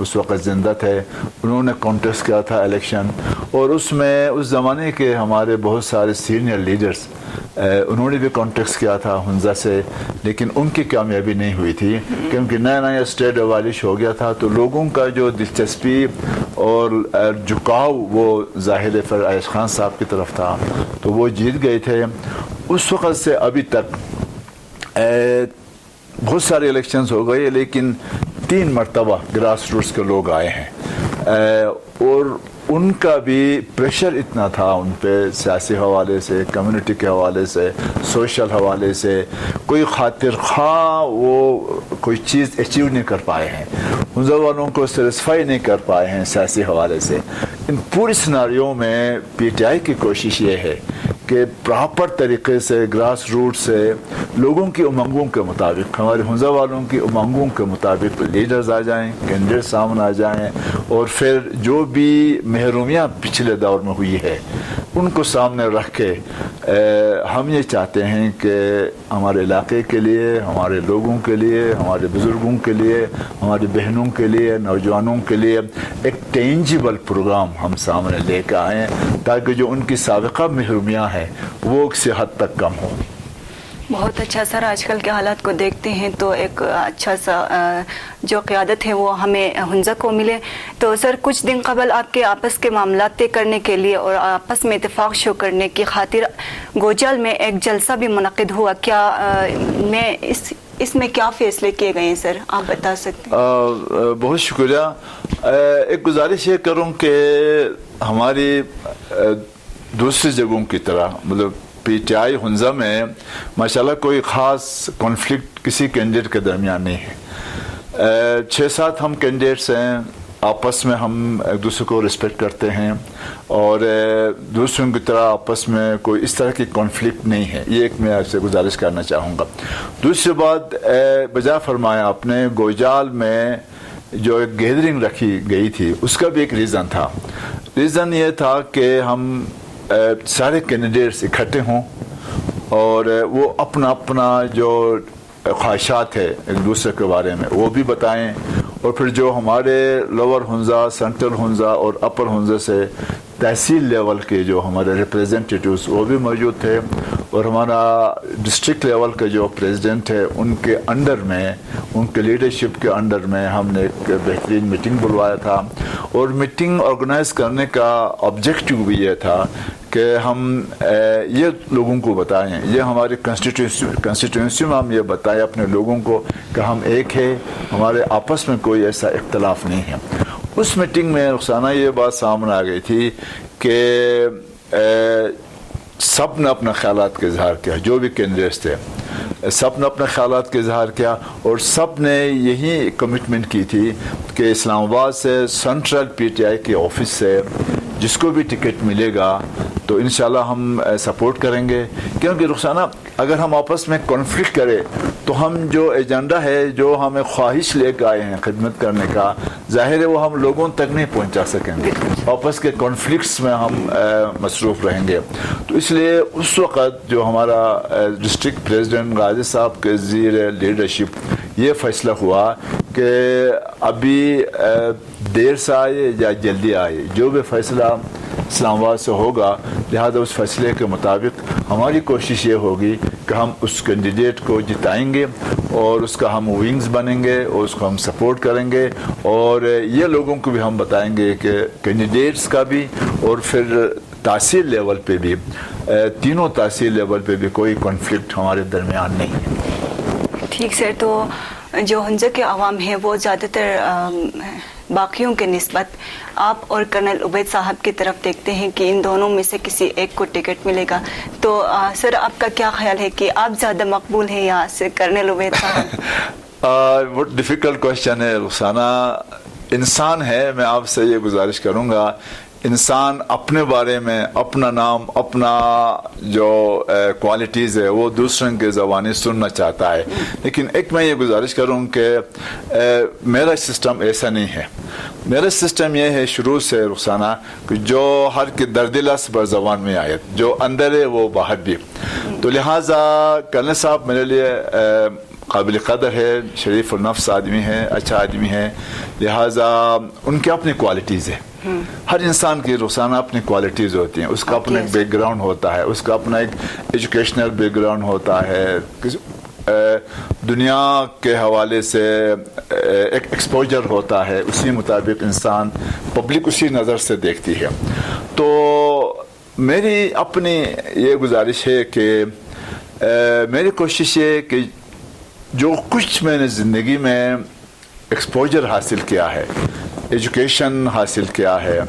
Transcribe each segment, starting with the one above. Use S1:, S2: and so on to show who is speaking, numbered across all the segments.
S1: اس وقت زندہ تھے، انہوں نے کانٹیسٹ کیا تھا الیکشن، اور اس میں اس زمانے کے ہمارے بہت سارے سینئر لیڈرز انہوں نے بھی کانٹیکٹ کیا تھا ہنزا سے، لیکن ان کی کامیابی نہیں ہوئی تھی کیونکہ نیا نیا اسٹیٹ ابالش ہو گیا تھا، تو لوگوں کا جو دلچسپی اور جھکاؤ وہ ظاہر فر عیاش خان صاحب کی طرف تھا، تو وہ جیت گئے تھے۔ اس وقت سے ابھی تک بہت سارے الیکشنز ہو گئے، لیکن 3 مرتبہ گراس روٹس کے لوگ آئے ہیں، اور ان کا بھی پریشر اتنا تھا ان پہ، سیاسی حوالے سے، کمیونٹی کے حوالے سے، سوشل حوالے سے، کوئی خاطر خواہ وہ کوئی چیز اچیو نہیں کر پائے ہیں، ہنزا والوں کو سیٹسفائی نہیں کر پائے ہیں سیاسی حوالے سے۔ ان پوری سناریوں میں پی ٹی آئی کی کوشش یہ ہے کہ پراپر طریقے سے گراس روٹ سے لوگوں کی امنگوں کے مطابق، ہمارے ہنزا والوں کی امنگوں کے مطابق لیڈرز آ جائیں، کینڈیڈیٹ سامنے آ جائیں، اور پھر جو بھی محرومیاں پچھلے دور میں ہوئی ہے ان کو سامنے رکھ کے ہم یہ چاہتے ہیں کہ ہمارے علاقے کے لیے، ہمارے لوگوں کے لیے، ہمارے بزرگوں کے لیے، ہماری بہنوں کے لیے، نوجوانوں کے لیے ایک ٹینجیبل پروگرام ہم سامنے لے کے آئیں تاکہ جو ان کی سابقہ محرومیاں ہیں وہ کسی حد تک کم ہوں۔
S2: بہت اچھا سر، آج کل کے حالات کو دیکھتے ہیں تو ایک اچھا سا جو قیادت ہے وہ ہمیں ہنزا کو ملے۔ تو سر کچھ دن قبل آپ کے آپس کے معاملات طے کرنے کے لیے اور آپس میں اتفاق شو کرنے کی خاطر گوجال میں ایک جلسہ بھی منعقد ہوا، کیا میں اس میں کیا فیصلے کیے گئے ہیں سر، آپ بتا سکتے ہیں؟
S1: بہت شکریہ۔ ایک گزارش یہ کروں کہ ہماری دوسری جگہوں کی طرح مطلب پی ٹی آئی ہنزا میں ماشاءاللہ کوئی خاص کانفلکٹ کسی کینڈیڈیٹ کے درمیان نہیں ہے۔ 6-7 ہم کینڈیڈیٹس ہیں، آپس میں ہم ایک دوسرے کو رسپیکٹ کرتے ہیں، اور دوسروں کی طرح آپس میں کوئی اس طرح کی کانفلکٹ نہیں ہے، یہ ایک میں آپ سے گزارش کرنا چاہوں گا۔ دوسری بات بجا فرمایا آپ نے، گوجال میں جو ایک گیدرنگ رکھی گئی تھی اس کا بھی ایک ریزن تھا۔ ریزن یہ تھا کہ ہم سارے کینڈیڈیٹس اکٹھے ہوں اور وہ اپنا اپنا جو خواہشات ہے ایک دوسرے کے بارے میں وہ بھی بتائیں، اور پھر جو ہمارے لوور ہنزا، سینٹرل ہنزا اور اپر ہنزا سے تحصیل لیول کے جو ہمارے ریپریزنٹیٹیوز وہ بھی موجود تھے، اور ہمارا ڈسٹرکٹ لیول کے جو پریزیڈنٹ ہے ان کے انڈر میں، ان کے لیڈرشپ کے انڈر میں ہم نے ایک بہترین میٹنگ بلوایا تھا، اور میٹنگ آرگنائز کرنے کا آبجیکٹیو بھی یہ تھا کہ ہم یہ لوگوں کو بتائیں، یہ ہماری کنسٹیٹوئنسی میں ہم یہ بتائیں اپنے لوگوں کو کہ ہم ایک ہے، ہمارے آپس میں کوئی ایسا اختلاف نہیں ہے۔ اس میٹنگ میں رخسانہ یہ بات سامنے آ گئی تھی کہ سب نے اپنے خیالات کا اظہار کیا، جو بھی کینڈیڈیٹس تھے سب نے اپنے خیالات کا اظہار کیا، اور سب نے یہی کمٹمنٹ کی تھی کہ اسلام آباد سے سینٹرل پی ٹی آئی کے آفس سے جس کو بھی ٹکٹ ملے گا تو انشاءاللہ ہم سپورٹ کریں گے، کیونکہ رخسانہ اگر ہم آپس میں کانفلکٹ کریں تو ہم جو ایجنڈا ہے، جو ہمیں خواہش لے کے آئے ہیں خدمت کرنے کا، ظاہر ہے وہ ہم لوگوں تک نہیں پہنچا سکیں گے، آپس کے کانفلکٹس میں ہم مصروف رہیں گے۔ تو اس لیے اس وقت جو ہمارا ڈسٹرکٹ پریزیڈنٹ غازی صاحب کے زیر لیڈرشپ یہ فیصلہ ہوا کہ ابھی دیر سے آئے یا جلدی آئے، جو بھی فیصلہ اسلام آباد سے ہوگا، لہذا اس فیصلے کے مطابق ہماری کوشش یہ ہوگی کہ ہم اس کینڈیڈیٹ کو جتائیں گے اور اس کا ہم ونگز بنیں گے اور اس کو ہم سپورٹ کریں گے، اور یہ لوگوں کو بھی ہم بتائیں گے کہ کینڈیڈیٹس کا بھی اور پھر تحصیل لیول پہ بھی، تینوں تحصیل لیول پہ بھی کوئی کانفلکٹ ہمارے درمیان نہیں ہے۔
S2: ٹھیک سر، تو جو ہنزا کے عوام ہیں وہ زیادہ تر باقیوں کے نسبت آپ اور کرنل عبید صاحب کی طرف دیکھتے ہیں کہ ان دونوں میں سے کسی ایک کو ٹکٹ ملے گا، تو سر آپ کا کیا خیال ہے کہ آپ زیادہ مقبول ہیں یا کرنل عبید صاحب؟
S1: بہت ڈیفیکلٹ کوشچن ہے رخسانہ۔ انسان ہے، میں آپ سے یہ گزارش کروں گا، انسان اپنے بارے میں اپنا نام، اپنا جو کوالٹیز ہے وہ دوسروں کے زبانی سننا چاہتا ہے، لیکن ایک میں یہ گزارش کروں کہ میرا سسٹم ایسا نہیں ہے۔ میرا سسٹم یہ ہے شروع سے رخسانہ کہ جو ہر کے دردلس بر زبان میں آئے، جو اندر ہے وہ باہر بھی، تو لہٰذا کرنل صاحب میرے لیے قابل قدر ہے، شریف النفس آدمی ہے، اچھا آدمی ہے، لہٰذا ان کے اپنی کوالٹیز ہیں. ہر انسان کی روزانہ اپنی کوالٹیز ہوتی ہیں، اس کا اپنا ایک بیک گراؤنڈ ہوتا ہے، اس کا اپنا ایک ایجوکیشنل بیک گراؤنڈ ہوتا ہے، دنیا کے حوالے سے ایک ایکسپوجر ہوتا ہے، اسی مطابق انسان پبلک اسی نظر سے دیکھتی ہے. تو میری اپنی یہ گزارش ہے کہ میری کوشش ہے کہ جو کچھ میں نے زندگی میں ایکسپوجر حاصل کیا ہے، ایجوکیشن حاصل کیا ہے،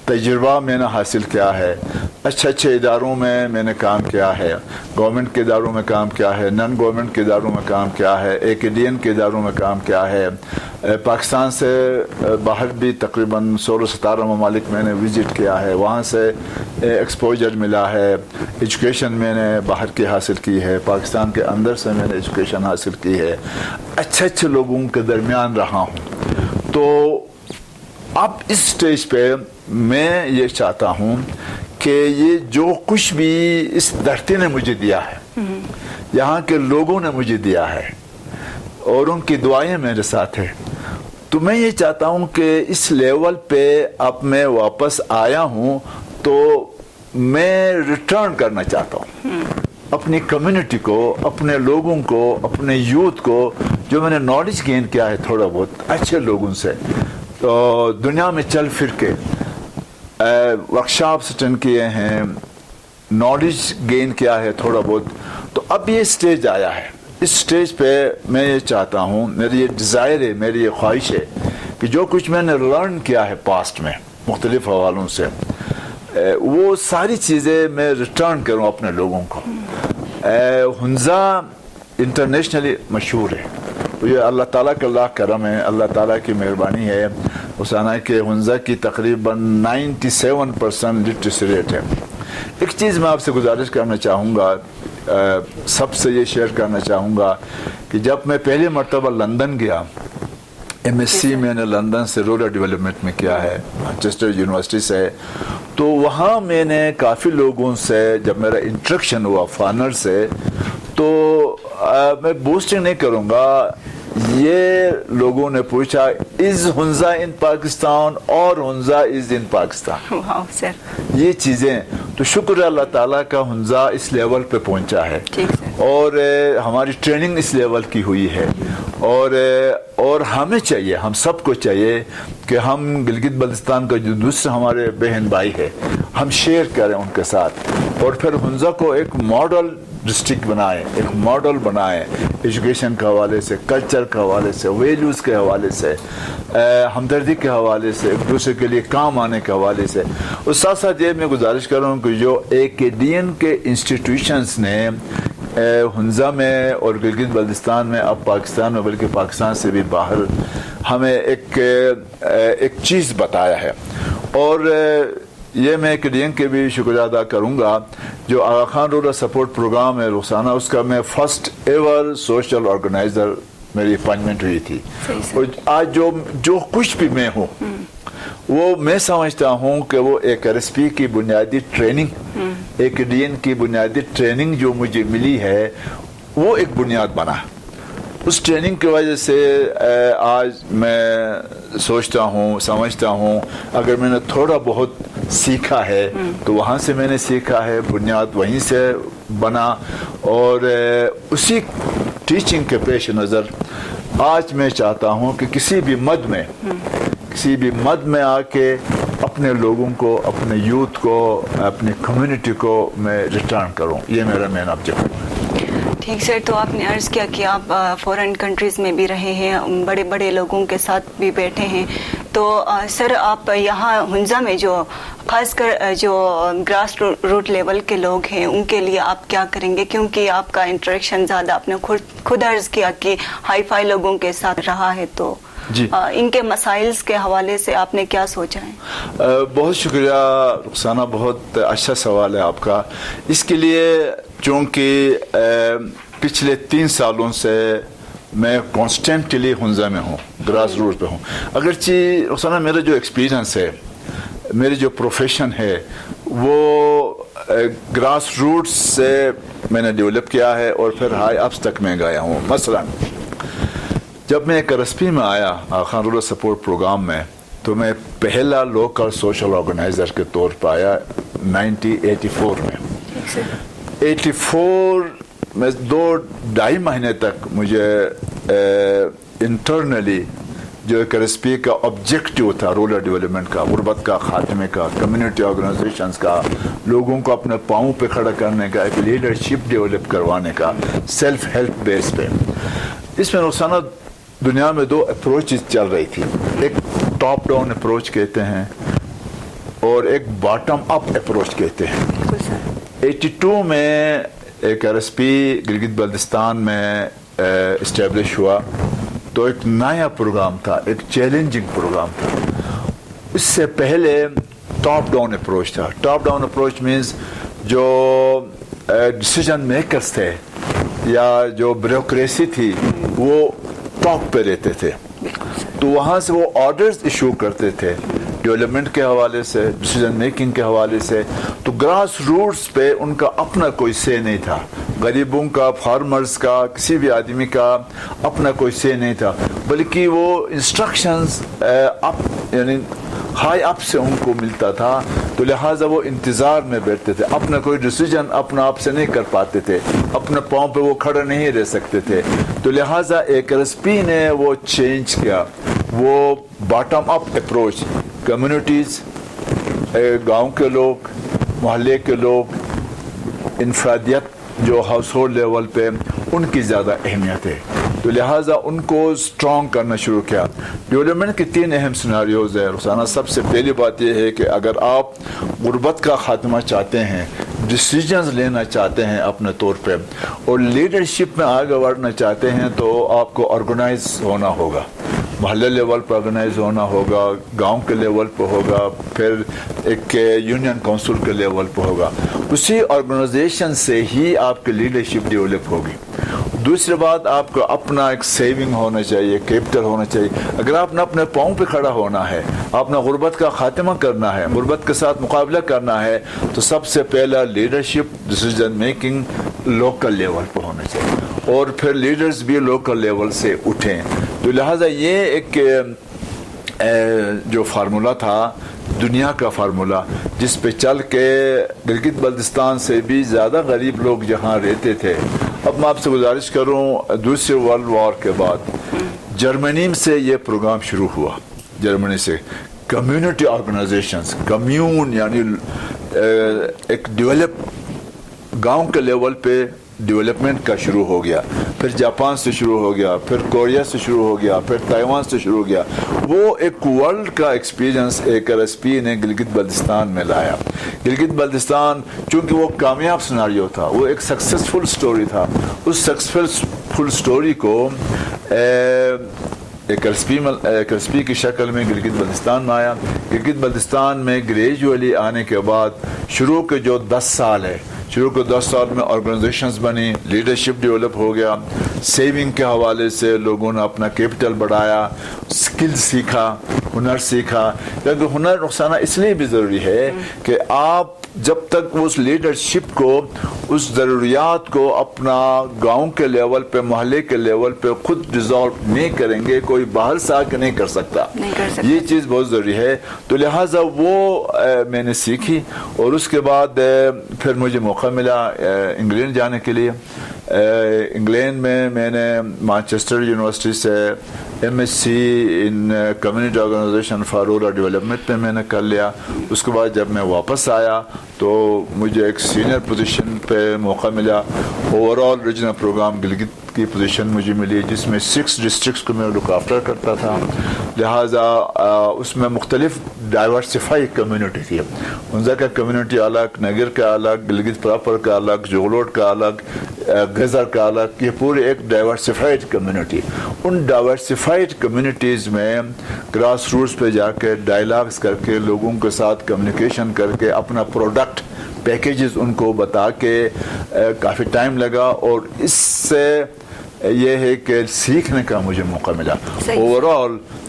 S1: تجربہ میں نے حاصل کیا ہے، اچھے اچھے اداروں میں نے کام کیا ہے، گورنمنٹ کے اداروں میں کام کیا ہے، نان گورنمنٹ کے اداروں میں کام کیا ہے، ایکیڈین کے اداروں میں کام کیا ہے، پاکستان سے باہر بھی تقریباً 16-17 ممالک میں نے وزٹ کیا ہے، وہاں سے ایکسپوجر ملا ہے. ایجوکیشن میں نے باہر کی حاصل کی ہے، پاکستان کے اندر سے میں نے ایجوکیشن حاصل کی ہے، اچھے اچھے لوگوں کے درمیان رہا ہوں. تو اب اس سٹیج پہ میں یہ چاہتا ہوں کہ یہ جو کچھ بھی اس دھرتی نے مجھے دیا ہے، یہاں کے لوگوں نے مجھے دیا ہے، اور ان کی دعائیں میرے ساتھ ہیں، تو میں یہ چاہتا ہوں کہ اس لیول پہ اب میں واپس آیا ہوں تو میں ریٹرن کرنا چاہتا ہوں اپنی کمیونٹی کو، اپنے لوگوں کو، اپنے یوتھ کو، جو میں نے نالج گین کیا ہے تھوڑا بہت اچھے لوگوں سے، تو دنیا میں چل پھر کے ورکشاپس اٹینڈ کیے ہیں، نالج گین کیا ہے تھوڑا بہت. تو اب یہ سٹیج آیا ہے، اس سٹیج پہ میں یہ چاہتا ہوں، میری یہ ڈیزائر ہے، میری یہ خواہش ہے کہ جو کچھ میں نے لرن کیا ہے پاسٹ میں مختلف حوالوں سے، وہ ساری چیزیں میں ریٹرن کروں اپنے لوگوں کو. ہنزا انٹرنیشنلی مشہور ہے، یہ اللہ تعالیٰ کا لاکھ کرم ہے، اللہ تعالیٰ کی مہربانی ہے. حسانہ کہ ہنزا کی تقریباً 97% لٹریسی ریٹ ہے. ایک چیز میں آپ سے گزارش کرنا چاہوں گا، سب سے یہ شیئر کرنا چاہوں گا کہ جب میں پہلی مرتبہ لندن گیا، ایم ایس سی میں نے لندن سے رورل ڈیولپمنٹ میں کیا ہے، مانچسٹر یونیورسٹی سے، تو وہاں میں نے کافی لوگوں سے جب میرا انٹریکشن ہوا فارنر سے، تو میں بوسٹنگ نہیں کروں گا، یہ لوگوں نے پوچھا از ہنزا ان پاکستان اور ہنزا از ان پاکستان. یہ چیزیں تو شکر اللہ تعالیٰ کا ہنزا اس لیول پہ پہنچا ہے، اور ہماری ٹریننگ اس لیول کی ہوئی ہے، اور ہمیں چاہیے، ہم سب کو چاہیے کہ ہم گلگت بلتستان کا جو دوسرے ہمارے بہن بھائی ہے، ہم شیئر کریں ان کے ساتھ، اور پھر ہنزا کو ایک ماڈل ڈسٹرکٹ بنائیں، ایک ماڈل بنائیں، ایجوکیشن کے حوالے سے، کلچر کے حوالے سے، ویلیوز کے حوالے سے، ہمدردی کے حوالے سے، ایک دوسرے کے لیے کام آنے کے حوالے سے. اور ساتھ ساتھ یہ میں گزارش کر رہا ہوں کہ جو ایکیڈین کے انسٹیٹیوشنز نے ہنزا میں اور گلگت بلتستان میں، اب پاکستان میں بلکہ پاکستان سے بھی باہر، ہمیں ایک چیز بتایا ہے. اور یہ میں ایکیڈین کے بھی شکریہ ادا کروں گا، جو آغا خان رورل سپورٹ پروگرام ہے روزانہ، اس کا میں فرسٹ ایور سوشل آرگنائزر میری اپائنٹمنٹ ہوئی تھی. اور آج جو کچھ بھی میں ہوں، وہ میں سمجھتا ہوں کہ وہ ایک آر ایس پی کی بنیادی ٹریننگ، ایکیڈین کی بنیادی ٹریننگ جو مجھے ملی ہے، وہ ایک بنیاد بنا. اس ٹریننگ کی وجہ سے آج میں سوچتا ہوں، سمجھتا ہوں، اگر میں نے تھوڑا بہت سیکھا ہے تو وہاں سے میں نے سیکھا ہے، بنیاد وہیں سے بنا. اور اسی ٹیچنگ کے پیش نظر آج میں چاہتا ہوں کہ کسی بھی مد میں آ کے اپنے لوگوں کو، اپنے یوتھ کو، اپنی کمیونٹی کو میں ریٹرن کروں. یہ میرا مین آبجیکٹو ہے.
S2: ٹھیک سر، تو آپ نے عرض کیا کہ آپ فورن کنٹریز میں بھی رہے ہیں، بڑے بڑے لوگوں کے ساتھ بھی بیٹھے ہیں، تو سر آپ یہاں ہنزا میں جو خاص کر جو گراس روٹ لیول کے لوگ ہیں ان کے لیے آپ کیا کریں گے؟ کیونکہ آپ کا انٹریکشن زیادہ، آپ نے خود عرض کیا کہ ہائی فائی لوگوں کے ساتھ رہا ہے، تو جی ان کے مسائل کے حوالے سے آپ نے کیا سوچا ہے؟
S1: بہت شکریہ رخسانہ، بہت اچھا سوال ہے آپ کا. اس کے لیے چونکہ پچھلے 3 سالوں سے میں کانسٹنٹلی ہنزا میں ہوں، گراس روٹ پہ ہوں. اگرچہ رخسانہ میرا جو ایکسپیرینس ہے، میری جو پروفیشن ہے، وہ گراس روٹ سے میں نے ڈیولپ کیا ہے اور پھر ہائی اپس تک میں گیا ہوں. مثلا جب میں کرسپی میں آیا خان رورل سپورٹ پروگرام میں تو میں پہلا لوکل سوشل آرگنائزر کے طور پر آیا 1984 میں. 84 میں 2-2.5 مہینے تک مجھے انٹرنلی جو کرسپی کا آبجیکٹیو تھا رورل ڈیولپمنٹ کا, غربت کا خاتمے کا, کمیونٹی آرگنائزیشنز کا, لوگوں کو اپنے پاؤں پہ کھڑا کرنے کا, ایک لیڈرشپ ڈیولپ کروانے کا سیلف ہیلپ بیس پہ. اس میں رخسانہ دنیا میں 2 اپروچز چل رہی تھی. ایک ٹاپ ڈاؤن اپروچ کہتے ہیں اور ایک باٹم اپ اپروچ کہتے ہیں. 82 میں ایک RSP گلگت بلتستان میں اسٹیبلش ہوا تو ایک نیا پروگرام تھا, ایک چیلنجنگ پروگرام تھا. اس سے پہلے ٹاپ ڈاؤن اپروچ تھا. ٹاپ ڈاؤن اپروچ مینز جو ڈیسیجن میکرز تھے یا جو بیوروکریسی تھی وہ ٹاپ پہ رہتے تھے, تو وہاں سے وہ آرڈرز ایشو کرتے تھے ڈیولپمنٹ کے حوالے سے, ڈیسیجن میکنگ کے حوالے سے. تو گراس روٹس پہ ان کا اپنا کوئی سے نہیں تھا, غریبوں کا, فارمرز کا, کسی بھی آدمی کا اپنا کوئی سے نہیں تھا, بلکہ وہ انسٹرکشنز اپ یعنی ہائی اپ سے ان کو ملتا تھا. تو لہٰذا وہ انتظار میں بیٹھتے تھے, اپنا کوئی ڈیسیجن اپنا آپ سے نہیں کر پاتے تھے, اپنے پاؤں پہ وہ کھڑے نہیں رہ سکتے تھے. تو لہٰذا ایک RSP نے وہ چینج کیا, وہ باٹم اپ اپروچ. کمیونٹیز, گاؤں کے لوگ, محلے کے لوگ, انفرادیت جو ہاؤس ہولڈ لیول پہ ان کی زیادہ اہمیت ہے, تو لہٰذا ان کو اسٹرانگ کرنا شروع کیا. ڈیولپمنٹ کے 3 اہم سیناریوز ہیں رخسانہ. سب سے پہلی بات یہ ہے کہ اگر آپ غربت کا خاتمہ چاہتے ہیں, ڈیسیجنز لینا چاہتے ہیں اپنے طور پہ, اور لیڈرشپ میں آگے بڑھنا چاہتے ہیں, تو آپ کو آرگنائز ہونا ہوگا. محلے لیول پر آرگنائز ہونا ہوگا, گاؤں کے لیول پہ ہوگا, پھر ایک یونین کونسل کے لیول پہ ہوگا. اسی آرگنائزیشن سے ہی آپ کی لیڈرشپ ڈیولپ ہوگی. دوسری بات, آپ کو اپنا ایک سیونگ ہونا چاہیے, کیپٹل ہونا چاہیے. اگر آپ نے اپنے پاؤں پہ کھڑا ہونا ہے, آپ نے غربت کا خاتمہ کرنا ہے, غربت کے ساتھ مقابلہ کرنا ہے, تو سب سے پہلا leadership, decision making local level پہ ہونا چاہیے, اور پھر لیڈرز بھی لوکل لیول سے اٹھیں. تو لہٰذا یہ ایک جو فارمولا تھا, دنیا کا فارمولا, جس پہ چل کے گلگت بلتستان سے بھی زیادہ غریب لوگ جہاں رہتے تھے. اب میں آپ سے گزارش کروں, دوسرے ورلڈ وار کے بعد جرمنی سے یہ پروگرام شروع ہوا. جرمنی سے کمیونٹی آرگنائزیشنز, کمیون یعنی ایک ڈیولپ گاؤں کے لیول پہ ڈیولپمنٹ کا شروع ہو گیا. پھر جاپان سے شروع ہو گیا, پھر کوریا سے شروع ہو گیا, پھر تائیوان سے شروع ہو گیا. وہ ایک ورلڈ کا ایکسپیرینس ایک RSP نے گلگت بلتستان میں لایا. گلگت بلتستان چونکہ وہ کامیاب سناریو تھا, وہ ایک سکسیسفل سٹوری تھا, اس سکسیسفل سٹوری کو ایک RSP کی شکل میں گلگت بلتستان میں آیا. گلگت بلتستان میں گریجولی آنے کے بعد شروع کے جو 10 سال ہے, شروع کے 10 سال میں آرگنائزیشنز بنی, لیڈرشپ ڈیولپ ہو گیا, سیونگ کے حوالے سے لوگوں نے اپنا کیپٹل بڑھایا, سکل سیکھا, ہنر سیکھا. کیونکہ ہنر رخسانہ اس لیے بھی ضروری ہے کہ آپ جب تک اس لیڈرشپ کو, اس ضروریات کو اپنا گاؤں کے لیول پہ, محلے کے لیول پہ خود ریزالو نہیں کریں گے, کوئی باہر سے آ کے نہیں کر سکتا. یہ چیز بہت ضروری ہے. تو لہٰذا وہ میں نے سیکھی, اور اس کے بعد پھر مجھے موقع ملا انگلینڈ جانے کے لیے. انگلینڈ میں نے مانچسٹر یونیورسٹی سے MSc in community organisation for rural development پہ میں نے کر لیا. اس کے بعد جب میں واپس آیا تو مجھے ایک سینئر پوزیشن پہ موقع ملا. Overall regional programme Gilgit کی پوزیشن مجھے ملی, جس میں 6 ڈسٹرکٹس کو میں لک آفٹر کرتا تھا. لہٰذا اس میں مختلف ڈائیورسفائی کمیونٹی تھی. ہنزا کا کمیونٹی الگ, نگر کا الگ, گلگت پراپر کا الگ, جوگلوٹ کا الگ, گزر کا الگ. یہ پورے ایک ڈائیورسفائڈ کمیونٹی. ان ڈائیورسفائڈ کمیونٹیز میں گراس روٹس پہ جا کے ڈائلاگز کر کے, لوگوں کے ساتھ کمیونیکیشن کر کے, اپنا پروڈکٹ پیکیجز ان کو بتا کے کافی ٹائم لگا, اور اس سے یہ ہے کہ سیکھنے کا مجھے موقع ملا. اوور آل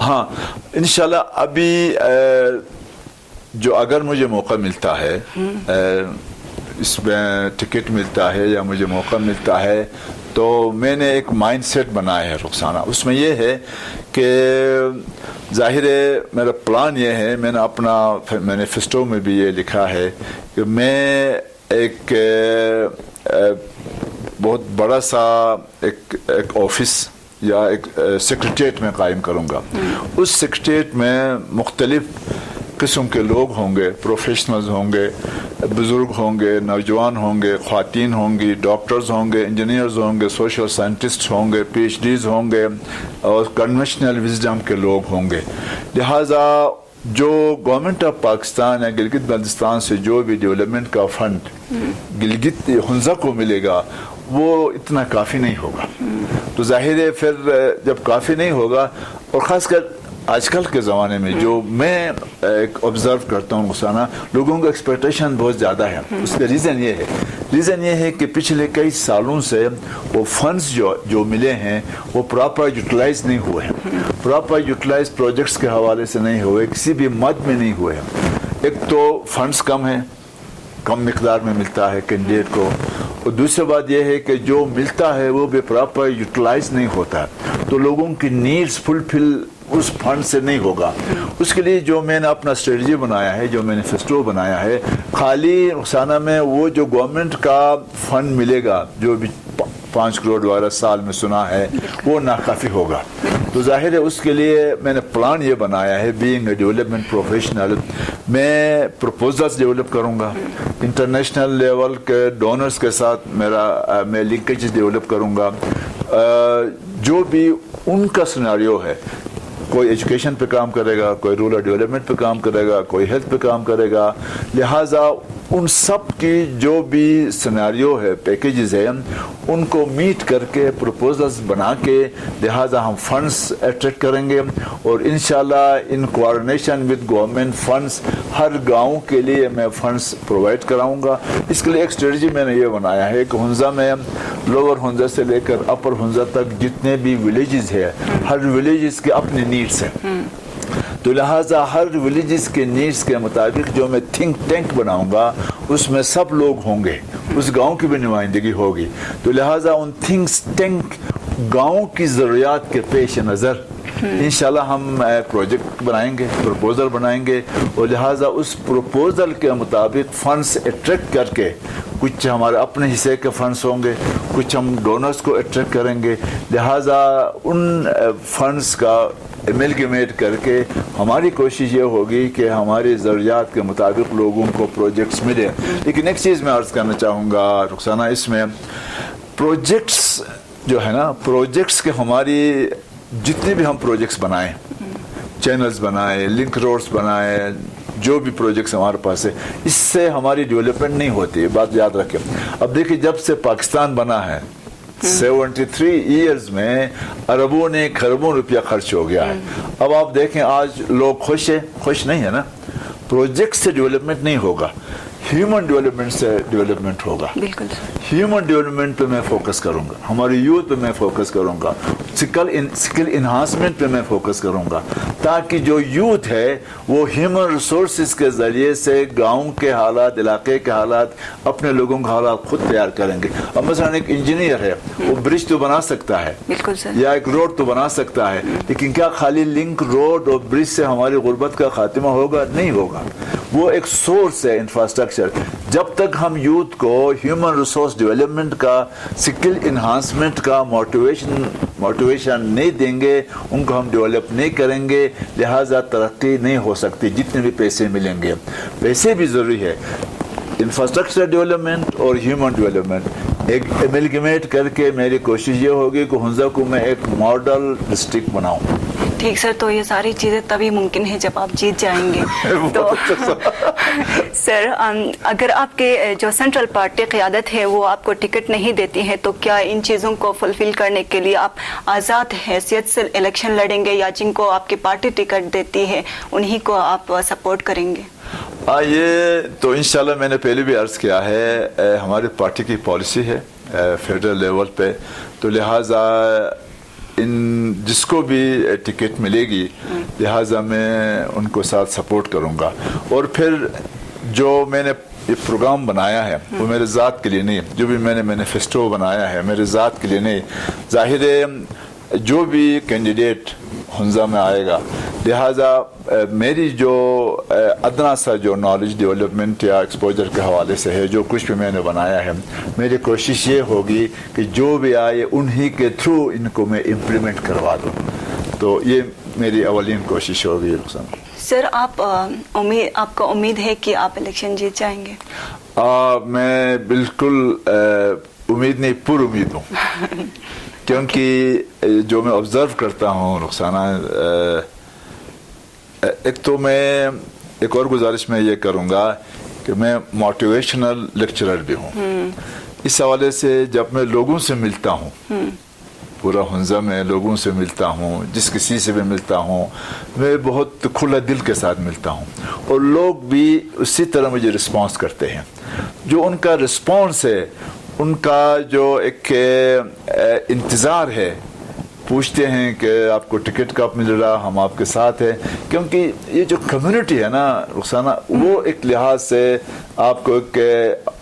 S1: ہاں انشاءاللہ ابھی جو اگر مجھے موقع ملتا ہے اس میں ٹکٹ ملتا ہے یا مجھے موقع ملتا ہے تو میں نے ایک مائنڈ سیٹ بنایا ہے رخسانہ. اس میں یہ ہے کہ ظاہر ہے میرا پلان یہ ہے, میں نے اپنا مینیفیسٹو میں بھی یہ لکھا ہے کہ میں ایک بہت بڑا سا ایک آفس یا ایک سیکریٹریٹ میں قائم کروں گا. اس سیکریٹریٹ میں مختلف قسم کے لوگ ہوں گے, پروفیشنلز ہوں گے, بزرگ ہوں گے, نوجوان ہوں گے, خواتین ہوں گی, ڈاکٹرز ہوں گے, انجینئرز ہوں گے, سوشل سائنٹسٹ ہوں گے, پی ایچ ڈیز ہوں گے اور کنونشنل وزڈم کے لوگ ہوں گے. لہٰذا جو گورنمنٹ آف پاکستان یا گلگت بلتستان سے جو بھی ڈیولپمنٹ کا فنڈ گلگت حنزہ کو ملے گا وہ اتنا کافی نہیں ہوگا. تو ظاہر ہے پھر جب کافی نہیں ہوگا, اور خاص کر آج کل کے زمانے میں جو میں ایک آبزرو کرتا ہوں رخسانہ, لوگوں کا ایکسپیکٹیشن بہت زیادہ ہے. اس کا ریزن یہ ہے کہ پچھلے کئی سالوں سے وہ فنڈز جو ملے ہیں وہ پراپر یوٹیلائز نہیں ہوئے ہیں, پراپر یوٹیلائز پروجیکٹس کے حوالے سے نہیں ہوئے, کسی بھی مد میں نہیں ہوئے ہیں. ایک تو فنڈز کم ہیں, کم مقدار میں ملتا ہے کینڈیڈیٹ کو, اور دوسری بات یہ ہے کہ جو ملتا ہے وہ بھی پراپر یوٹیلائز نہیں ہوتا, تو لوگوں کی نیڈز فلفل اس فنڈ سے نہیں ہوگا. اس کے لیے جو میں نے اپنا اسٹریٹجی بنایا ہے, جو مینیفیسٹو بنایا ہے, خالی رخسانہ میں وہ جو گورنمنٹ کا فنڈ ملے گا جو بھی 5 کروڑ وغیرہ سال میں سنا ہے وہ ناکافی ہوگا. تو ظاہر ہے اس کے لیے میں نے پلان یہ بنایا ہے, بینگ اے ڈیولپمنٹ پروفیشنل میں پروپوزلز ڈیولپ کروں گا, انٹرنیشنل لیول کے ڈونرز کے ساتھ میں لنکیجز ڈیولپ کروں گا. جو بھی ان کا سیناریو ہے, کوئی ایجوکیشن پہ کام کرے گا, کوئی رورل ڈیولپمنٹ پہ کام کرے گا, کوئی ہیلتھ پہ کام کرے گا, لہٰذا ان سب کی جو بھی سیناریو ہے, پیکیجز ہیں, ان کو میٹ کر کے پروپوزلز بنا کے لہٰذا ہم فنڈز اٹریکٹ کریں گے, اور انشاءاللہ ان کوآرڈینیشن ود گورنمنٹ فنڈز ہر گاؤں کے لیے میں فنڈز پرووائڈ کراؤں گا. اس کے لیے ایک اسٹریٹجی میں نے یہ بنایا ہے کہ حنزہ میں لوور حنزہ سے لے کر اپر حنزہ تک جتنے بھی ولیجز ہیں, ہر ولیجز کے اپنے نیڈس ہیں, تو لہٰذا ہر ولیجز کے نیڈس کے مطابق جو میں تھنک ٹینک بناؤں گا اس میں سب لوگ ہوں گے, اس گاؤں کی بھی نمائندگی ہوگی. تو لہٰذا ان تھنکس ٹینک گاؤں کی ضروریات کے پیش نظر انشاءاللہ ہم پروجیکٹ بنائیں گے, پروپوزل بنائیں گے, اور لہٰذا اس پروپوزل کے مطابق فنڈز اٹریکٹ کر کے, کچھ ہمارے اپنے حصے کے فنڈز ہوں گے, کچھ ہم ڈونرز کو اٹریکٹ کریں گے, لہٰذا ان فنڈز کا ایملگمیٹ کر کے ہماری کوشش یہ ہوگی کہ ہماری ضروریات کے مطابق لوگوں کو پروجیکٹس ملے. لیکن ایک چیز میں عرض کرنا چاہوں گا رخسانہ, اس میں پروجیکٹس جو ہے نا, پروجیکٹس کے ہماری جتنے بھی ہم پروجیکٹس بنائیں, چینلز بنائیں, لنک روڈز بنائیں, جو بھی پروجیکٹس ہمارے پاس ہے, اس سے ہماری ڈیولپمنٹ نہیں ہوتی, بات یاد رکھیں. اب دیکھیں جب سے پاکستان بنا ہے 73 ایئرز میں اربوں نے کھربوں روپیہ خرچ ہو گیا ہے. اب آپ دیکھیں آج لوگ خوش نہیں ہے نا. پروجیکٹ سے ڈیولپمنٹ نہیں ہوگا, ہیومن ڈیولپمنٹ سے ڈیولپمنٹ ہوگا.
S2: بالکل
S1: ہیومن ڈیولپمنٹ پہ میں فوکس کروں گا, ہماری یوتھ پہ میں فوکس کروں گا, سکل انہانسمنٹ پہ میں فوکس کروں گا, تاکہ جو یوتھ ہے وہ ہیومن ریسورسز کے ذریعے سے گاؤں کے حالات, علاقے کے حالات, اپنے لوگوں کے حالات خود تیار کریں گے. اب مثلا ایک انجینئر ہے, وہ برج تو بنا سکتا ہے یا ایک روڈ تو بنا سکتا ہے, لیکن کیا خالی لنک روڈ اور برج سے ہماری غربت کا خاتمہ ہوگا؟ نہیں ہوگا. وہ ایک سورس ہے انفراسٹرکچر. جب تک ہم یوتھ کو ہیومن ریسورس ڈیولپمنٹ کا, سکل انہانسمنٹ کا موٹیویشن نہیں دیں گے, ان کو ہم ڈیولپ نہیں کریں گے, لہٰذا ترقی نہیں ہو سکتی. جتنے بھی پیسے ملیں گے, پیسے بھی ضروری ہے, انفراسٹرکچر ڈیولپمنٹ اور ہیومن ڈیولپمنٹ ایک ایملگمیٹ کر کے میری کوشش یہ ہوگی کہ حنزہ کو میں ایک ماڈل ڈسٹرکٹ بناؤں.
S2: ٹھیک سر, تو یہ ساری چیزیں تبھی ممکن ہے جب آپ جیت جائیں گے. تو سر, اگر آپ کے جو سینٹرل پارٹی قیادت ہے وہ آپ کو ٹکٹ نہیں دیتی ہے, تو کیا ان چیزوں کو فلفل کرنے کے لیے آپ آزاد حیثیت سے الیکشن لڑیں گے, یا جن کو آپ کی پارٹی ٹکٹ دیتی ہے انہی کو آپ سپورٹ کریں گے؟
S1: یہ تو انشاءاللہ میں نے پہلے بھی عرض کیا ہے, ہماری پارٹی کی پالیسی ہے فیڈرل لیول پہ, تو لہٰذا جس کو بھی ٹکٹ ملے گی لہٰذا میں ان کو ساتھ سپورٹ کروں گا. اور پھر جو میں نے یہ پروگرام بنایا ہے وہ میرے ذات کے لیے نہیں، جو بھی میں نے مینیفیسٹو بنایا ہے میرے ذات کے لیے نہیں. ظاہر ہے جو بھی کینڈیڈیٹ ہنزا میں آئے گا لہٰذا میری جو ادنا سا جو نالج ڈیولپمنٹ یا ایکسپوجر کے حوالے سے ہے جو کچھ بھی میں نے بنایا ہے میری کوشش یہ ہوگی کہ جو بھی آئے انہی کے تھرو ان کو میں امپلیمنٹ کروا دوں. تو یہ میری اولین کوشش ہوگی. رخسانہ
S2: سر آپ کا امید ہے کہ آپ الیکشن جیت جائیں گے؟
S1: میں بالکل امید نہیں پر امید ہوں کیونکہ جو میں آبزرو کرتا ہوں رخسانہ، ایک تو میں ایک اور گزارش میں یہ کروں گا کہ میں موٹیویشنل لیکچرر بھی ہوں. اس حوالے سے جب میں لوگوں سے ملتا ہوں پورا ہنزا میں لوگوں سے ملتا ہوں، جس کسی سے بھی ملتا ہوں میں بہت کھلا دل کے ساتھ ملتا ہوں اور لوگ بھی اسی طرح مجھے رسپانس کرتے ہیں. جو ان کا رسپانس ہے، ان کا جو ایک انتظار ہے، پوچھتے ہیں کہ آپ کو ٹکٹ کب مل رہا، ہم آپ کے ساتھ ہیں. کیونکہ یہ جو کمیونٹی ہے نا رخسانہ، وہ ایک لحاظ سے آپ کو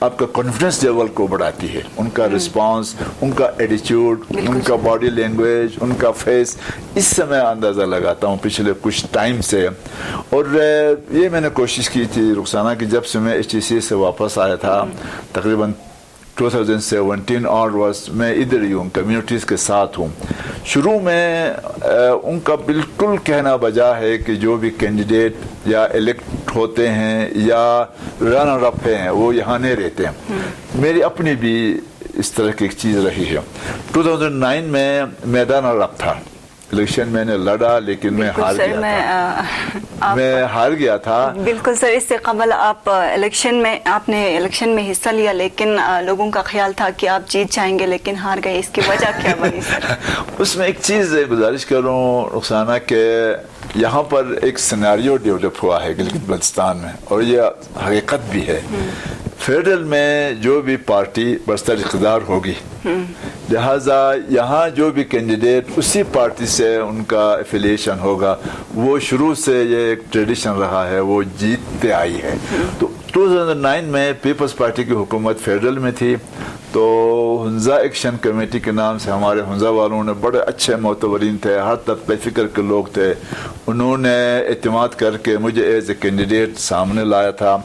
S1: آپ کا کانفیڈنس لیول کو بڑھاتی ہے. ان کا رسپانس، ان کا ایٹیچیوڈ، ان کا باڈی لینگویج، ان کا فیس، اس سے میں اندازہ لگاتا ہوں پچھلے کچھ ٹائم سے. اور یہ میں نے کوشش کی تھی رخسانہ کہ جب سے میں HTC سے واپس آیا تھا تقریباً 2017 آنورڈز میں ادھر ہی ہوں، کمیونٹیز کے ساتھ ہوں. شروع میں ان کا بالکل کہنا بجا ہے کہ جو بھی کینڈیڈیٹ یا الیکٹ ہوتے ہیں یا رنر اپ ہیں وہ یہاں نہیں رہتے ہیں. میری اپنی بھی اس طرح کی ایک چیز رہی ہے. 2009 میں رنر اپ تھا، الیکشن میں نے لڑا لیکن میں ہار گیا تھا. میں ہار گیا تھا. بالکل
S2: سر، اس سے قبل آپ نے الیکشن میں حصہ لیا لیکن لوگوں کا خیال تھا کہ آپ جیت جائیں گے لیکن ہار گئے، اس کی وجہ کیا بنی سر؟
S1: اس میں ایک چیز گزارش کروں رخسانہ کہ یہاں پر ایک سیناریو ڈیولپ ہوا ہے گلگت بلتستان میں اور یہ حقیقت بھی ہے. فیڈرل میں جو بھی پارٹی برسر اقتدار ہوگی لہٰذا یہاں جو بھی کینڈیڈیٹ اسی پارٹی سے ان کا ایفیلیشن ہوگا، وہ شروع سے یہ ایک ٹریڈیشن رہا ہے، وہ جیتتے آئی ہے. تو 2009 میں پیپلز پارٹی کی حکومت فیڈرل میں تھی تو ہنزا ایکشن کمیٹی کے نام سے ہمارے ہنزا والوں نے بڑے اچھے معتبرین تھے، ہر طبقہ فکر کے لوگ تھے، انہوں نے اعتماد کر کے مجھے ایز اے کینڈیڈیٹ سامنے لایا تھا.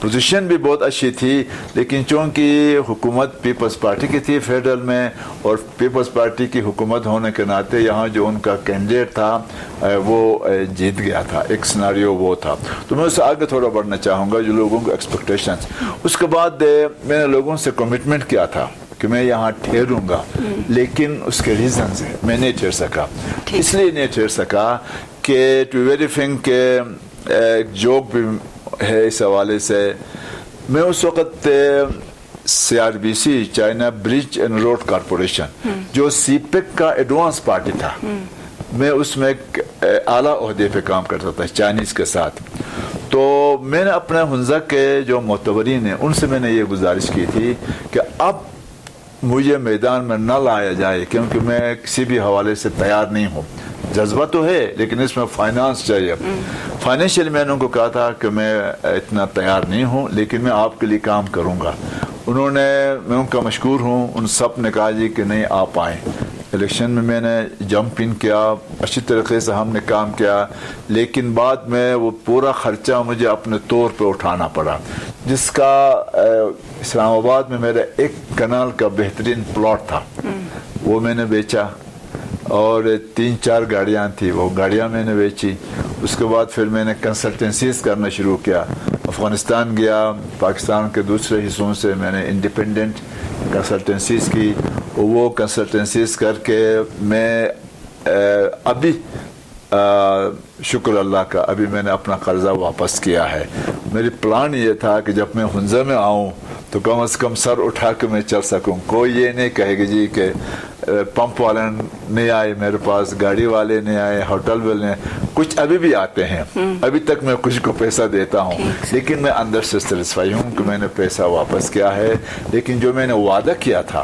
S1: پوزیشن بھی بہت اچھی تھی لیکن چونکہ حکومت پیپلز پارٹی کی تھی فیڈرل میں اور پیپلز پارٹی کی حکومت ہونے کے ناطے یہاں جو ان کا کینڈیڈیٹ تھا وہ جیت گیا تھا. ایک سیناریو وہ تھا. تو میں اس سے آگے تھوڑا بڑھنا چاہوں گا جو لوگوں کو ایکسپیکٹیشنز. اس کے بعد میں نے لوگوں سے کمٹمنٹ کیا تھا کہ میں یہاں ٹھہروں گا لیکن اس کے ریزنز ہیں میں نہیں ٹھہر سکا. اس لیے نہیں ٹھہر سکا کہ ٹو ویری تھنگ کہ ایک جوک بھی ہے اس حوالے سے. میں اس وقت CRBC China bridge and road corporation جو CPEC کا ایڈوانس پارٹی تھا، میں اس میں ایک اعلیٰ عہدے پہ کام کرتا تھا چائنیز کے ساتھ. تو میں نے اپنے ہنزا کے جو معتبرین ہیں ان سے میں نے یہ گزارش کی تھی کہ اب مجھے میدان میں نہ لایا جائے کیونکہ میں کسی بھی حوالے سے تیار نہیں ہوں. جذبہ تو ہے لیکن اس میں فائنانس چاہیے. فائنینشیل میں نے ان کو کہا تھا کہ میں اتنا تیار نہیں ہوں لیکن میں آپ کے لیے کام کروں گا. میں ان کا مشکور ہوں، ان سب نے کہا جی کہ نہیں آپ آئیں. الیکشن میں نے جمپ ان کیا، اچھی طریقے سے ہم نے کام کیا لیکن بعد میں وہ پورا خرچہ مجھے اپنے طور پہ اٹھانا پڑا، جس کا اسلام آباد میں میرا ایک کنال کا بہترین پلاٹ تھا وہ میں نے بیچا اور 3-4 گاڑیاں تھیں وہ گاڑیاں میں نے بیچی. اس کے بعد پھر میں نے کنسلٹنسیز کرنا شروع کیا. افغانستان گیا، پاکستان کے دوسرے حصوں سے میں نے انڈیپینڈنٹ کنسلٹنسیز کی. وہ کنسلٹنسیز کر کے میں ابھی شکر اللہ کا ابھی میں نے اپنا قرضہ واپس کیا ہے. میری پلان یہ تھا کہ جب میں ہنزا میں آؤں تو کم از کم سر اٹھا کے میں چل سکوں. کوئی یہ نہیں کہے گی جی کہ پمپ والے نہیں آئے میرے پاس، گاڑی والے نہیں آئے، ہوٹل والے نہیں. کچھ ابھی بھی آتے ہیں، ابھی تک میں کچھ کو پیسہ دیتا ہوں لیکن میں اندر سے سیٹسفائی ہوں کہ میں نے پیسہ واپس کیا ہے. لیکن جو میں نے وعدہ کیا تھا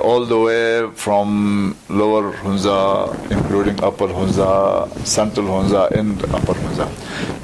S1: all the way from lower Hunza, including upper Hunza, central Hunza and upper Hunza,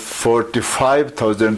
S1: 45,000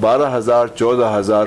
S1: 12,000-14,000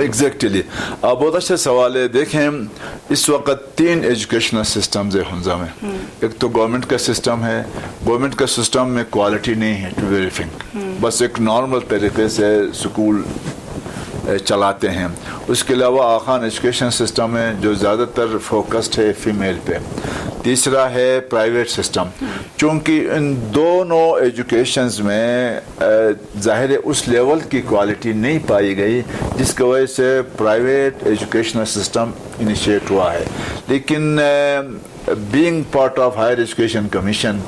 S1: exactly بہت اچھا سوال ہے. دیکھیں اس وقت 3 ایجوکیشنل سسٹمز ہے ہنزا میں. ایک تو گورنمنٹ کا سسٹم ہے. گورنمنٹ کا سسٹم میں کوالٹی نہیں ہے ٹو ویری فرینک. بس ایک نارمل طریقے سے اسکول چلاتے ہیں. اس کے علاوہ آخان ایجوکیشن سسٹم ہے جو زیادہ تر فوکسڈ ہے فیمیل پہ. تیسرا ہے پرائیویٹ سسٹم. چونکہ ان دونوں ایجوکیشنز میں ظاہر ہے اس لیول کی کوالٹی نہیں پائی گئی جس کی وجہ سے پرائیویٹ ایجوکیشنل سسٹم انیشیٹ ہوا ہے. لیکن being part of Higher Education Commission,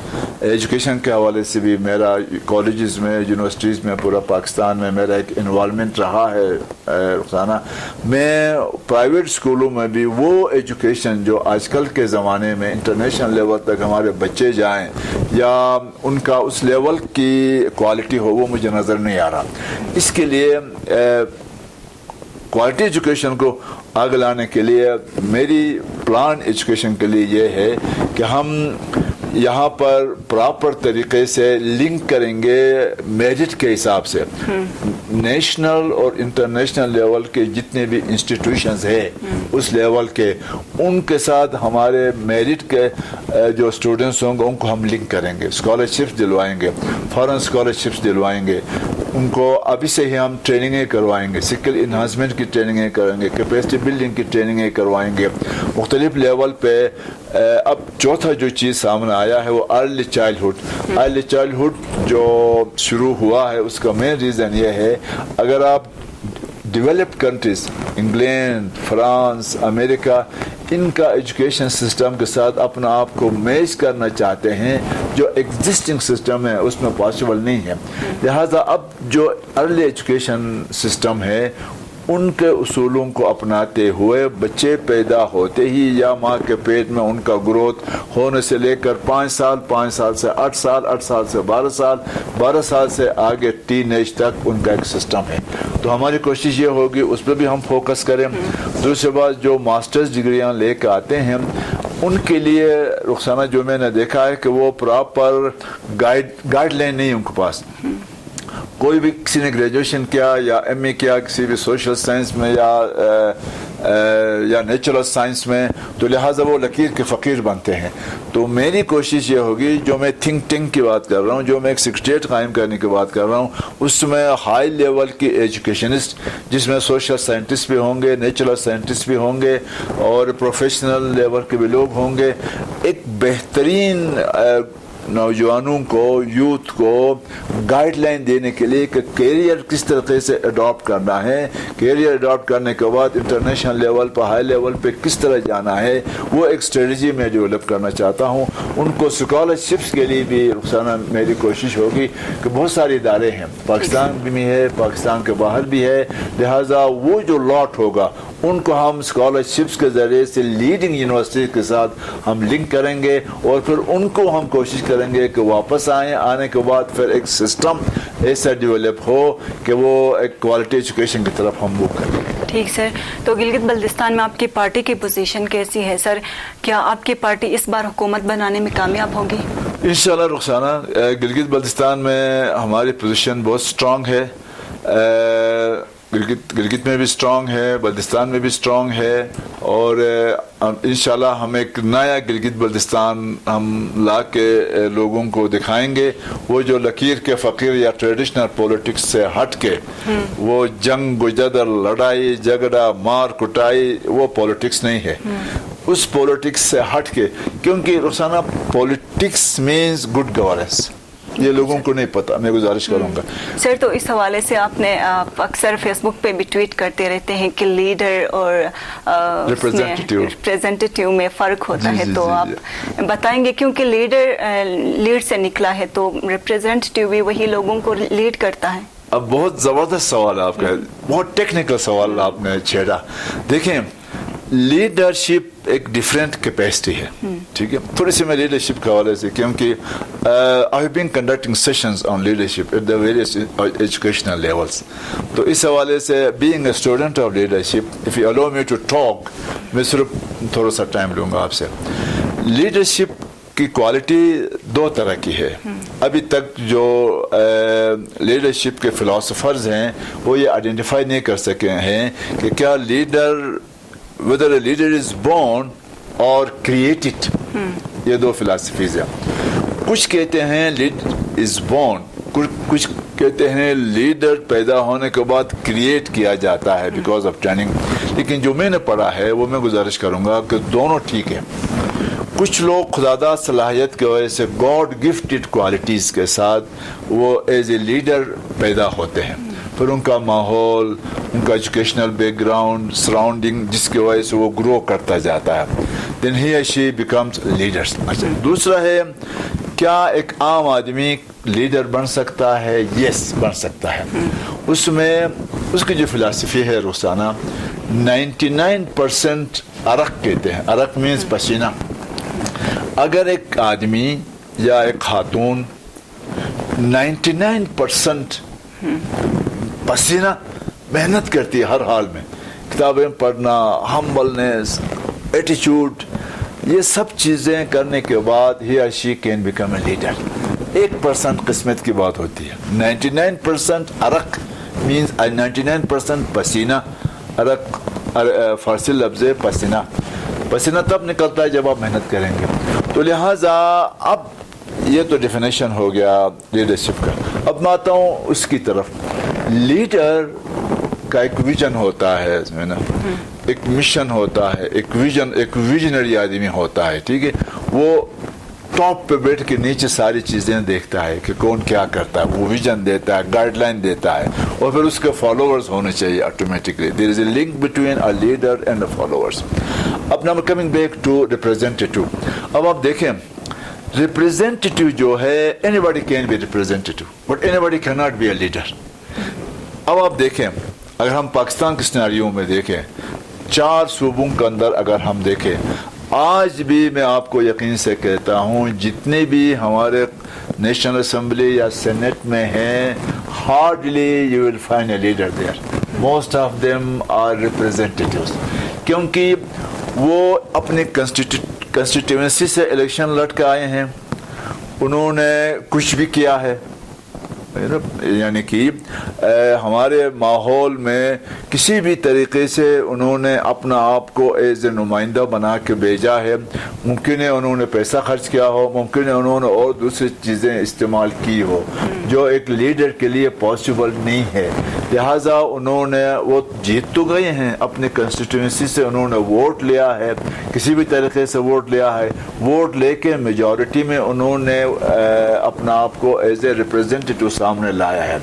S1: education کے حوالے سے بھی میرا کالجز میں یونیورسٹیز میں پورا پاکستان میں میرا ایک انوالومنٹ رہا ہے رخسانہ. میں پرائیویٹ اسکولوں میں بھی وہ ایجوکیشن جو آج کل کے زمانے میں انٹرنیشنل لیول تک ہمارے بچے جائیں یا ان کا اس لیول کی کوالٹی ہو وہ مجھے نظر نہیں آ رہا. اس کے لیے کوالٹی ایجوکیشن کو آگے لانے کے لیے میری پلان ایجوکیشن کے لیے یہ ہے کہ ہم یہاں پر پراپر طریقے سے لنک کریں گے میرٹ کے حساب سے. نیشنل اور انٹرنیشنل لیول کے جتنے بھی انسٹیٹیوشنز ہیں اس لیول کے, ان کے ساتھ ہمارے میرٹ کے جو اسٹوڈنٹس ہوں گے ان کو ہم لنک کریں گے. اسکالرشپس دلوائیں گے, فارن اسکالرشپس دلوائیں گے. ان کو ابھی سے ہی ہم ٹریننگیں کروائیں گے, اسکل انہانسمنٹ کی ٹریننگیں کریں گے, کیپیسٹی بلڈنگ کی ٹریننگیں کروائیں گے مختلف لیول پہ. اب چوتھا جو چیز سامنے آیا ہے وہ ارلی چائلڈہڈ. ارلی چائلڈہڈ جو شروع ہوا ہے اس کا مین ریزن یہ ہے, اگر آپ ڈیولپڈ کنٹریز انگلینڈ, فرانس, امریکہ ان کا ایجوکیشن سسٹم کے ساتھ اپنا آپ کو میچ کرنا چاہتے ہیں, جو ایگزسٹنگ سسٹم ہے اس میں پاسبل نہیں ہے. لہٰذا اب جو ارلی ایجوکیشن سسٹم ہے ان کے اصولوں کو اپناتے ہوئے بچے پیدا ہوتے ہی یا ماں کے پیٹ میں ان کا گروتھ ہونے سے لے کر 5 سال, 5 سال سے 8 سال, 8 سال سے 12 سال, 12 سال سے آگے ٹین ایج تک ان کا ایک سسٹم ہے. تو ہماری کوشش یہ ہوگی اس پہ بھی ہم فوکس کریں. دوسری بات, جو ماسٹرز ڈگریاں لے کے آتے ہیں ان کے لیے رخسانہ جو میں نے دیکھا ہے کہ وہ پراپر گائیڈ لائن نہیں ان کے پاس. کوئی بھی کسی نے گریجویشن کیا یا ایم اے کیا کسی بھی سوشل سائنس میں یا نیچرل سائنس میں, تو لہٰذا وہ لکیر کے فقیر بنتے ہیں. تو میری کوشش یہ ہوگی, جو میں تھنک ٹینک کی بات کر رہا ہوں, جو میں ایک سیکریٹریٹ قائم کرنے کی بات کر رہا ہوں, اس میں ہائی لیول کی ایجوکیشنسٹ جس میں سوشل سائنٹسٹ بھی ہوں گے, نیچرل سائنٹسٹ بھی ہوں گے اور پروفیشنل لیول کے بھی لوگ ہوں گے, ایک بہترین نوجوانوں کو, یوتھ کو گائیڈ لائن دینے کے لیے کہ کیریئر کس طریقے سے اڈاپٹ کرنا ہے, کیریئر اڈاپٹ کرنے کے بعد انٹرنیشنل لیول پر, ہائی لیول پہ کس طرح جانا ہے, وہ ایک اسٹریٹجی میں ڈیولپ کرنا چاہتا ہوں. ان کو اسکالرشپس کے لیے بھی رخسانہ میری کوشش ہوگی کہ بہت سارے ادارے ہیں پاکستان بھی ہے, پاکستان کے باہر بھی ہے, لہٰذا وہ جو لاٹ ہوگا ان کو ہم اسکالرشپس کے ذریعے سے لیڈنگ یونیورسٹی کے ساتھ ہم لنک کریں گے اور پھر ان کو ہم کوشش کریں گے کہ واپس آئیں. آنے کے بعد پھر ایک سسٹم ایسا ڈیولپ ہو کہ وہ ایک کوالٹی ایجوکیشن کی طرف ہم موو کریں.
S2: ٹھیک سر, تو گلگت بلتستان میں آپ کی پارٹی کی پوزیشن کیسی ہے سر؟ کیا آپ کی پارٹی اس بار حکومت بنانے میں کامیاب ہوگی؟
S1: انشاءاللہ رخسانہ, گلگت بلتستان میں ہماری پوزیشن بہت اسٹرانگ ہے. گلگت میں بھی اسٹرانگ ہے, بلتستان میں بھی اسٹرانگ ہے, اور انشاءاللہ ہم ایک نیا گلگت بلتستان ہم لا کے لوگوں کو دکھائیں گے. وہ جو لکیر کے فقیر یا ٹریڈیشنل پولیٹکس سے ہٹ کے وہ جنگ و جدل, لڑائی جھگڑا, مار کٹائی, وہ پولیٹکس نہیں ہے. اس پولیٹکس سے ہٹ کے, کیونکہ Rukhsana politics means good governance, یہ لوگوں کو نہیں پتا. میں گزارش کروں گا
S2: سر, تو اس حوالے سے آپ نے اکثر فیس بک پہ بھی ٹویٹ کرتے رہتے ہیں کہ لیڈر اور ریپریزنٹیٹیو میں فرق ہوتا ہے, تو آپ بتائیں گے, کیونکہ لیڈر لیڈ سے نکلا ہے تو ریپریزنٹیٹیو بھی وہی لوگوں کو لیڈ کرتا ہے.
S1: اب بہت زبردست سوال آپ کا, بہت ٹیکنیکل سوال آپ نے چھیڑا. دیکھیں, لیڈرشپ ایک ڈفرینٹ کیپیسٹی ہے, ٹھیک ہے. تھوڑی سی میں لیڈرشپ کے حوالے سے, کیونکہ I have been conducting sessions on leadership at the various educational levels. تو اس حوالے سے being a student of leadership, if you allow me to talk, میں صرف تھوڑا سا ٹائم لوں گا آپ سے. لیڈرشپ کی کوالٹی دو طرح کی ہے. ابھی تک جو لیڈرشپ کے فلاسفرز ہیں وہ یہ آئیڈینٹیفائی نہیں کر سکے ہیں کہ کیا whether a leader is born or created. یہ دو فلاسفیز ہیں. کچھ کہتے ہیں لیڈر از بورن, کچھ کہتے ہیں لیڈر پیدا ہونے کے بعد کریٹ کیا جاتا ہے بیکاز آف ٹریننگ. لیکن جو میں نے پڑھا ہے وہ میں گزارش کروں گا کہ دونوں ٹھیک ہے. کچھ لوگ خداداد صلاحیت کی وجہ سے گاڈ گفٹڈ کوالٹیز کے ساتھ وہ ایز اے لیڈر پیدا ہوتے ہیں, پھر ان کا ماحول, ان کا ایجوکیشنل بیک گراؤنڈ, سراؤنڈنگ جس کی وجہ سے وہ گرو کرتا جاتا ہے, دین ہی اور شی بیکمز لیڈرس. اچھا, دوسرا ہے کیا ایک عام آدمی لیڈر بن سکتا ہے؟ یس, بن سکتا ہے. اس میں اس کی جو فلسفی ہے رخسانہ 99% عرق کہتے ہیں. عرق مینز پسینہ. اگر ایک آدمی یا ایک خاتون 99% پسینہ محنت کرتی ہے ہر حال میں, کتابیں پڑھنا, ہمبلنس, ایٹیچیوڈ, یہ سب چیزیں کرنے کے بعد ہی اور she can become a leader. 1% قسمت کی بات ہوتی ہے. 99% عرق مینز 99% پسینہ. عرق فارسی لفظ ہے پسینہ. پسینہ تب نکلتا ہے جب آپ محنت کریں گے. تو لہٰذا اب یہ تو ڈیفینیشن ہو گیا لیڈرشپ کا. اب میں آتا ہوں اس کی طرف. لیڈر کا ایک ویژن ہوتا ہے, ایک مشن ہوتا ہے, ایک ویژنری آدمی ہوتا ہے. ٹھیک ہے, وہ ٹاپ پہ بیٹھ کے نیچے ساری چیزیں دیکھتا ہے کہ کون کیا کرتا ہے, وہ ویژن دیتا ہے, گائیڈ لائن دیتا ہے, اور پھر اس کے فالوورز ہونے چاہیے automatically. There is a link between a leader and a followers. اب نا کمنگ بیک ٹو ریپرزینٹیٹیو. اب آپ دیکھیں ریپرزینٹیٹیو جو ہے anybody can be representative but anybody cannot be a leader. اب آپ دیکھیں اگر ہم پاکستان کے سیناریو میں دیکھیں, 4 صوبوں کے اندر اگر ہم دیکھیں, آج بھی میں آپ کو یقین سے کہتا ہوں جتنے بھی ہمارے نیشنل اسمبلی یا سینٹ میں ہیں, hardly you will find a leader there. Most of them are representatives, کیونکہ وہ اپنے کنسٹیٹیوئنسی سے الیکشن لڑ کے آئے ہیں, انہوں نے کچھ بھی کیا ہے, یعنی کہ ہمارے ماحول میں کسی بھی طریقے سے انہوں نے اپنا آپ کو ایز اے نمائندہ بنا کے بھیجا ہے. ممکن ہے انہوں نے پیسہ خرچ کیا ہو, ممکن ہے انہوں نے اور دوسری چیزیں استعمال کی ہو جو ایک لیڈر کے لیے پاسبل نہیں ہے. لہٰذا انہوں نے, وہ جیت تو گئے ہیں اپنے کنسٹیٹیوئنسی سے, انہوں نے ووٹ لیا ہے, کسی بھی طریقے سے ووٹ لیا ہے, ووٹ لے کے میجورٹی میں انہوں نے اپنا آپ کو ایز اے ریپرزینٹیٹیو سامنے لایا ہے.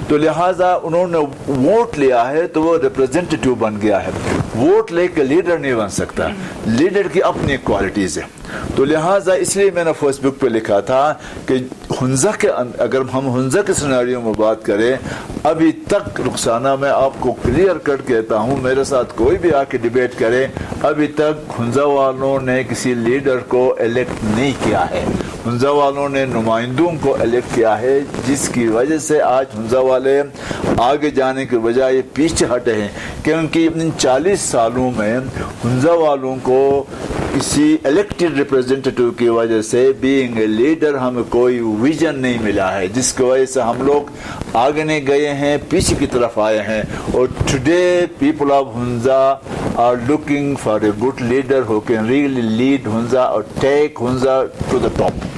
S1: تو لہٰذا انہوں نے ووٹ لیا ہے تو وہ ریپرزینٹیٹیو بن گیا ہے. ووٹ لے کے لیڈر نہیں بن سکتا, لیڈر کی اپنی کوالٹیز ہے. تو لہٰذا اس لیے میں نے فیس بک پہ لکھا تھا کہ ہنزہ کے اگر ہم ہنزہ کے سیناریو میں بات کریں, ابھی تک رخسانہ میں آپ کو کلیئر کٹ کہتا ہوں, میرے ساتھ کوئی بھی آ کے ڈیبیٹ کرے, ابھی تک ہنزہ والوں نے کسی لیڈر کو الیکٹ نہیں کیا ہے. ہنزہ والوں نے نمائندوں کو الیکٹ کیا ہے, جس کی وجہ سے آج ہنزہ والے آگے جانے کے بجائے پیچھے ہٹے ہیں, کیونکہ ان 40 سالوں میں ہنزہ والوں کو کسی الیکٹڈ ریپرزینٹیٹیو کی وجہ سے بینگ اے لیڈر ہمیں کوئی ویژن نہیں ملا ہے, جس کی وجہ سے ہم لوگ آگے نہیں گئے ہیں, پیچھے کی طرف آئے ہیں. اور today people of Hunza are looking for a good leader who can really lead Hunza or take Hunza to the top.